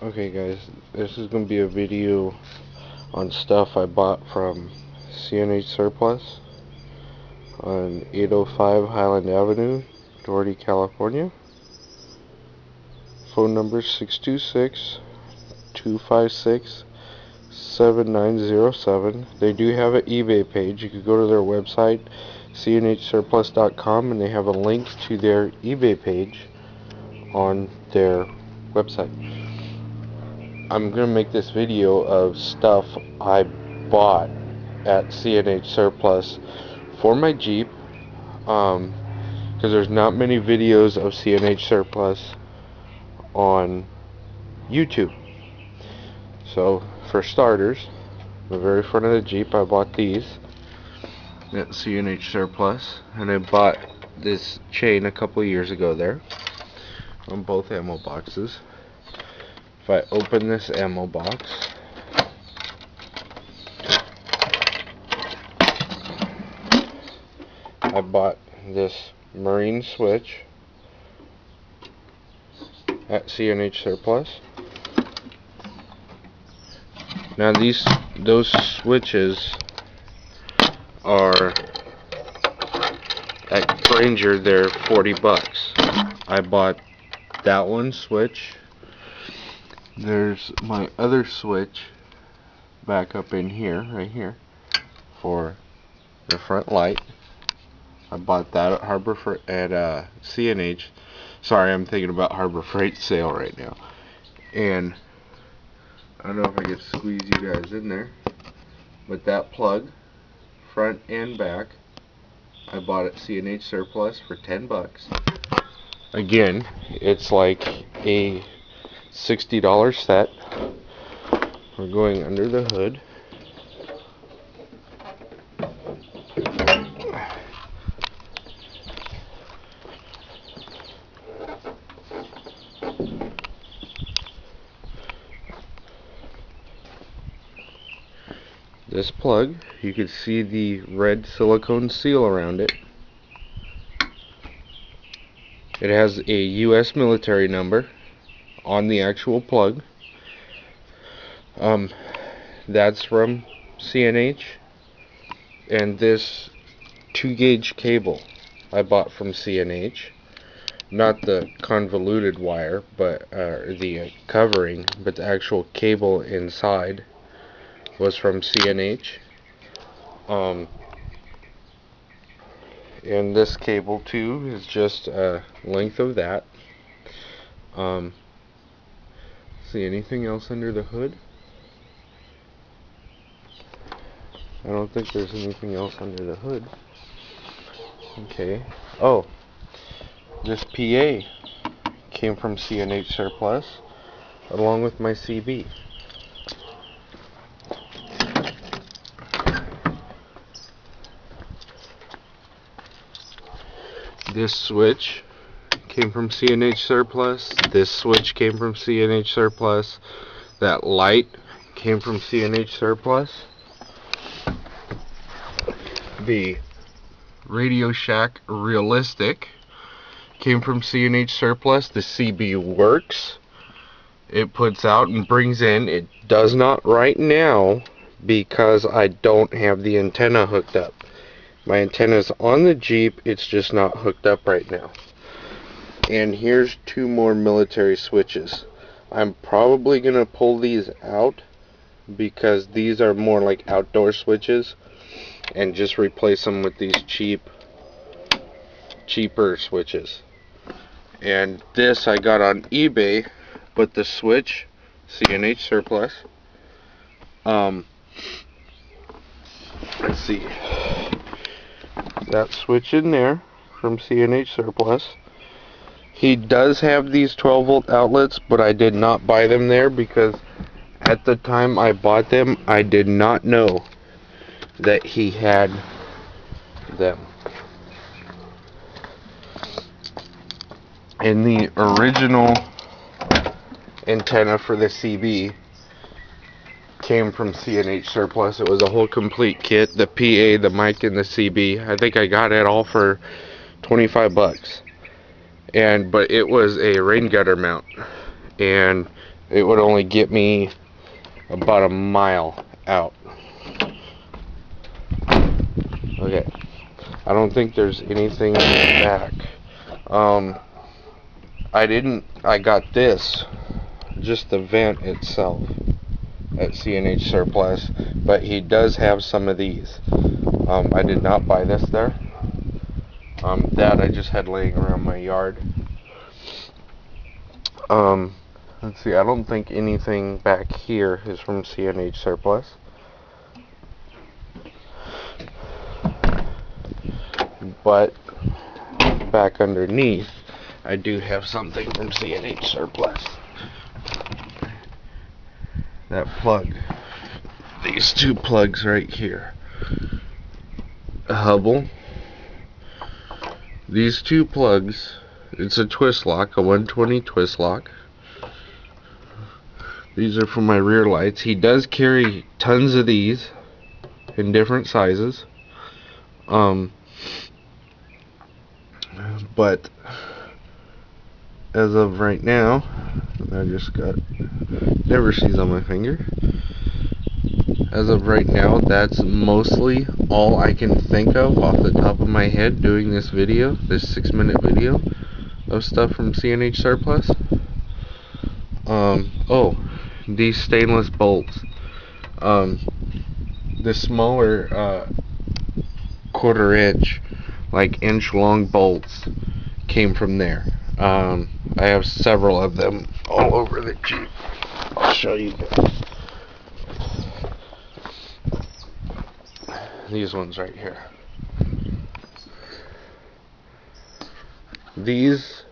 Okay guys, this is going to be a video on stuff I bought from CNH Surplus on 805 Highland Avenue, Duarte, California. Phone number 626-256-7907. They do have an eBay page. You could go to their website, cnhsurplus.com, and they have a link to their eBay page on their website. I'm going to make this video of stuff I bought at CNH Surplus for my Jeep, because there's not many videos of CNH Surplus on YouTube. So for starters, the very front of the Jeep, I bought these at CNH Surplus, and I bought this chain a couple years ago there on both ammo boxes. If I open this ammo box, I bought this marine switch at CNH Surplus. Now those switches are at Wrangler, they're 40 bucks. I bought that one switch. There's my other switch back up in here, right here, for the front light. I bought that at CNH. Sorry, I'm thinking about Harbor Freight sale right now. And I don't know if I can squeeze you guys in there, but that plug, front and back, I bought at CNH Surplus for 10 bucks. Again, it's like a $60 set. We're going under the hood. This plug, you can see the red silicone seal around it. It has a US military number on the actual plug. That's from CNH. And this 2-gauge cable I bought from CNH. Not the convoluted wire, but the covering, but the actual cable inside was from CNH. And this cable too is just a length of that. See anything else under the hood? I don't think there's anything else under the hood. Okay. Oh, this PA came from CNH Surplus along with my CB. This switch came from CNH Surplus. This switch came from CNH Surplus. That light came from CNH Surplus. The Radio Shack Realistic came from CNH Surplus. The CB works. It puts out and brings in. It does not right now because I don't have the antenna hooked up. My antenna's on the Jeep, it's just not hooked up right now. And here's 2 more military switches. I'm probably going to pull these out because these are more like outdoor switches, and just replace them with these cheaper switches. And this I got on eBay, but the switch, CNH Surplus. Let's see. That switch in there from CNH Surplus. He does have these 12-volt outlets, but I did not buy them there because at the time I bought them, I did not know that he had them. And the original antenna for the CB came from CNH Surplus. It was a whole complete kit, the PA, the mic, and the CB. I think I got it all for 25 bucks. But it was a rain gutter mount, and it would only get me about a mile out. Okay, I don't think there's anything in the back. I got this, just the vent itself at C&H Surplus, but he does have some of these. I did not buy this there. That I just had laying around my yard. Let's see, I don't think anything back here is from C&H Surplus. But back underneath, I do have something from C&H Surplus. That plug. These two plugs right here. A Hubble. These two plugs, it's a twist lock, a 120 twist lock. These are for my rear lights. He does carry tons of these in different sizes. But as of right now, I just got never sees on my finger. As of right now, that's mostly all I can think of off the top of my head doing this video, this 6-minute video of stuff from C&H Surplus. Oh, these stainless bolts. The smaller 1/4 inch, like inch long bolts came from there. I have several of them all over the Jeep. I'll show you guys. These ones right here. These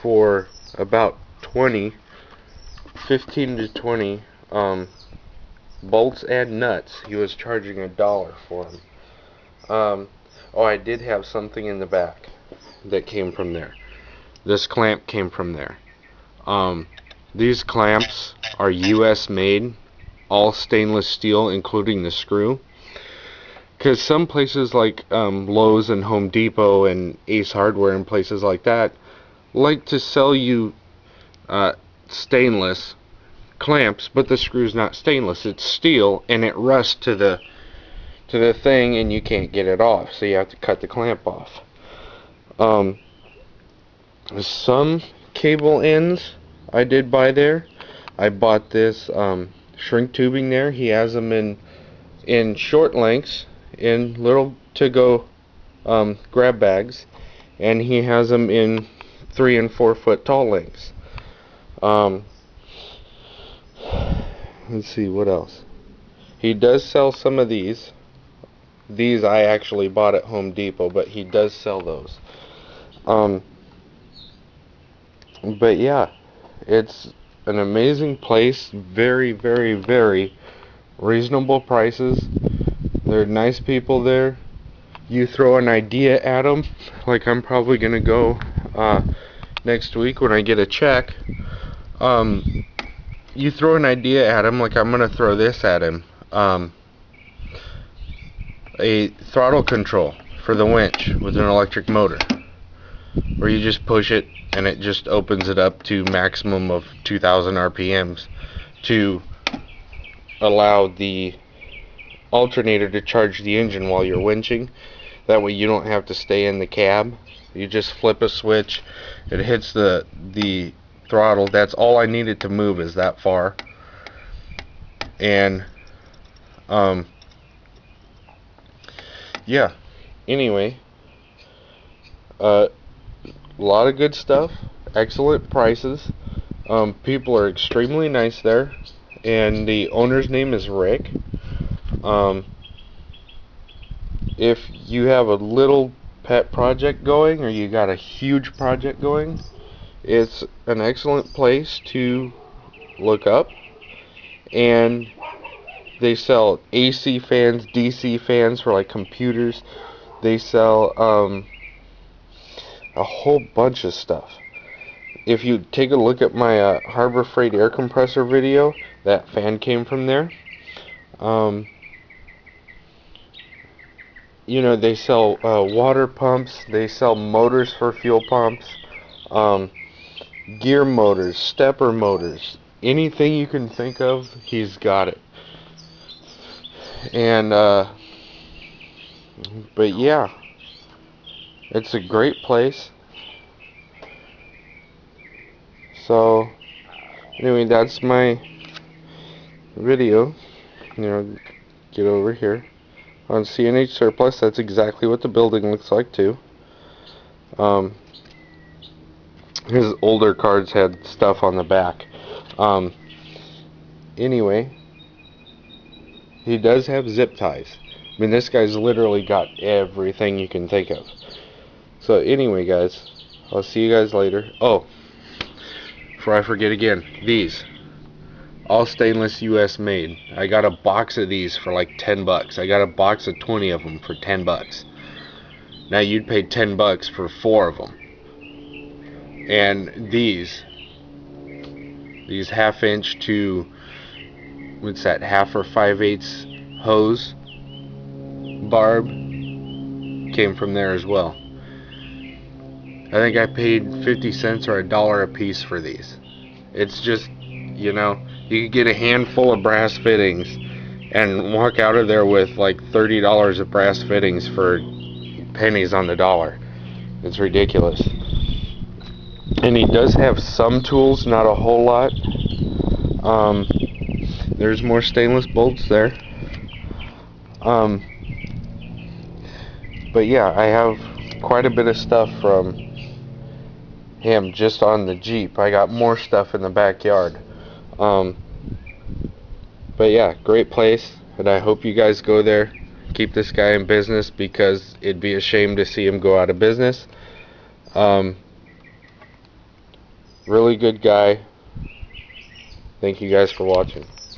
for about 15 to 20 bolts and nuts. He was charging $1 for them. Oh, I did have something in the back that came from there. This clamp came from there. These clamps are US made, all stainless steel, including the screw. Because some places like Lowe's and Home Depot and Ace Hardware and places like that like to sell you stainless clamps, but the screw's not stainless, it's steel, and it rusts to the thing and you can't get it off, so you have to cut the clamp off. Some cable ends I did buy there. I bought this shrink tubing there. He has them in short lengths, in little to-go grab bags, and he has them in 3 and 4 foot tall lengths. Let's see what else. He does sell some of these. These I actually bought at Home Depot, but he does sell those. But yeah, it's an amazing place. Very, very, very reasonable prices. They're nice people there. You throw an idea at them, like I'm probably gonna go next week when I get a check. You throw an idea at him, like I'm gonna throw this at him. A throttle control for the winch with an electric motor, where you just push it and it just opens it up to maximum of 2,000 RPMs to allow the alternator to charge the engine while you're winching. That way you don't have to stay in the cab. You just flip a switch, it hits the throttle. That's all I needed to move, is that far. And yeah, anyway, a lot of good stuff, excellent prices. People are extremely nice there, and the owner's name is Rick. If you have a little pet project going, or you got a huge project going, it's an excellent place to look up. And they sell AC fans, DC fans for like computers. They sell a whole bunch of stuff. If you take a look at my Harbor Freight air compressor video, that fan came from there. You know, they sell water pumps, they sell motors for fuel pumps, gear motors, stepper motors, anything you can think of, he's got it. And but yeah, it's a great place. So anyway, that's my video. You know, get over here on CNH Surplus. That's exactly what the building looks like too. His older cards had stuff on the back. Anyway, he does have zip ties. I mean, this guy's literally got everything you can think of. So anyway, guys, I'll see you guys later. Oh, before I forget again, these all stainless US made. I got a box of these for like 10 bucks. I got a box of 20 of them for 10 bucks. Now you'd pay 10 bucks for 4 of them. And these half-inch to, what's that, half or 5/8 hose barb came from there as well. I think I paid 50 cents or $1 a piece for these. It's just, you know, you could get a handful of brass fittings and walk out of there with like $30 of brass fittings for pennies on the dollar. It's ridiculous. And he does have some tools, not a whole lot. There's more stainless bolts there. But yeah, I have quite a bit of stuff from him just on the Jeep. I got more stuff in the backyard. But yeah, great place, and I hope you guys go there. Keep this guy in business, because it'd be a shame to see him go out of business. Really good guy. Thank you guys for watching.